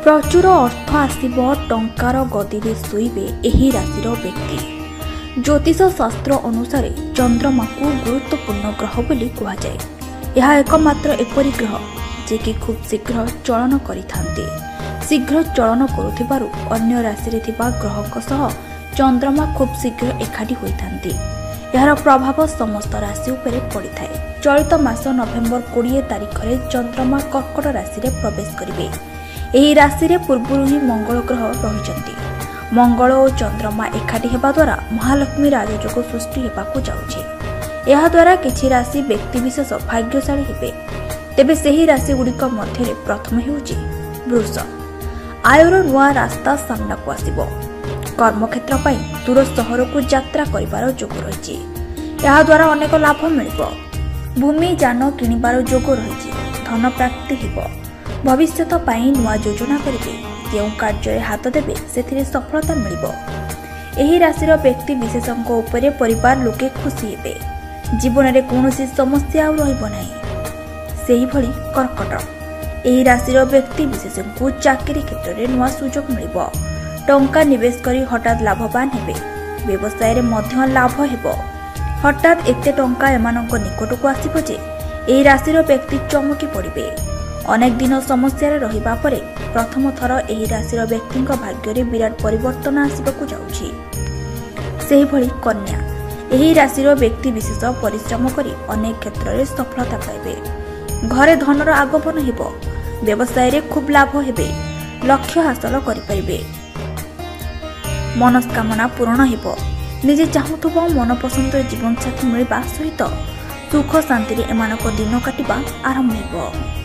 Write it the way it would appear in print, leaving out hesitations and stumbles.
प्रचुर अर्थ आसिब टंकार गदिरे शोइबे एही राशिर व्यक्ति। ज्योतिष शास्त्र अनुसार चंद्रमा को गुरुत्वपूर्ण ग्रह बोली कहुए। यह एकमात्र एपरी ग्रह जे कि खूब शीघ्र चलन करिथांते। शीघ्र चलन करुथिबारु अन्य राशि रे थिबा ग्रहक सह चंद्रमा खूब शीघ्र एकाठी होइथांते। यार प्रभाव समस्त राशि उपरे पड़िथाए। चलित मास नवेम्बर 20 तारिख रे चंद्रमा कर्कट राशि रे प्रवेश करिवे। एही राशि रे पूर्वरु ही मंगल ग्रह रहिचंती। मंगल और चंद्रमा एकाठी हेबा द्वारा महालक्ष्मी राजयोग सृष्टि हेबाकु जाउछे। एहा द्वारा किछि राशि व्यक्ति विशेष भाग्यशाली हेबे। तेबे सेही राशि गुड़िक मध्य प्रथम हेउछि वृष। आयर नुआ रास्ता सामना को आसिबो। कर्मक्षेत्र पई दूर सहर को यात्रा करिबार योग रहिछि। एहा द्वारा अनेक लाभ मिलिबो। भूमि जान किनिबार योग रहिछि। धन प्राप्ति हेबो। भविष्यत पाई नुआ योजना करिवे। जेउ कार्य हाथ देबे सेथिरे सफलता मिलिबो। एही राशिर व्यक्ति विशेषक उपरे परिवार लोके खुशी हेबे। जीवन रे कोनोसी समस्या रहिबो नाही। सेही भली कर्कट। एही राशिर व्यक्ति विशेषक चाकरी क्षेत्र रे नुआ सुयोग मिलिबो। टंका निवेश करी हठात लाभवान हेबे। व्यवसाय रे मध्य लाभ हेबो। हठात एते टंका एमानक निकट को आसीबो जे एही राशिर व्यक्ति चमकी पड़िबे। अनेक दिन समस्या रहिबा परे प्रथम थर एही राशिर व्यक्तिक भाग्य रे विराट परिवर्तन आसिबाकु जाउछि। सेही भली कन्या। एही राशिर व्यक्ति विशेष परिश्रम करी अनेक क्षेत्र रे सफलता पाइबे। घरे धनर आगमन हेबो। व्यवसाय रे खूब लाभ हेबे। लक्ष्य हासिल करि परिबे। मनस्कामना पूर्ण हेबो। निजे चाहुथबो मनपसंद जीवन साथी मिलबा सहित सुख शांति रे एमानक दिन काटिबा आरंभ हेबो।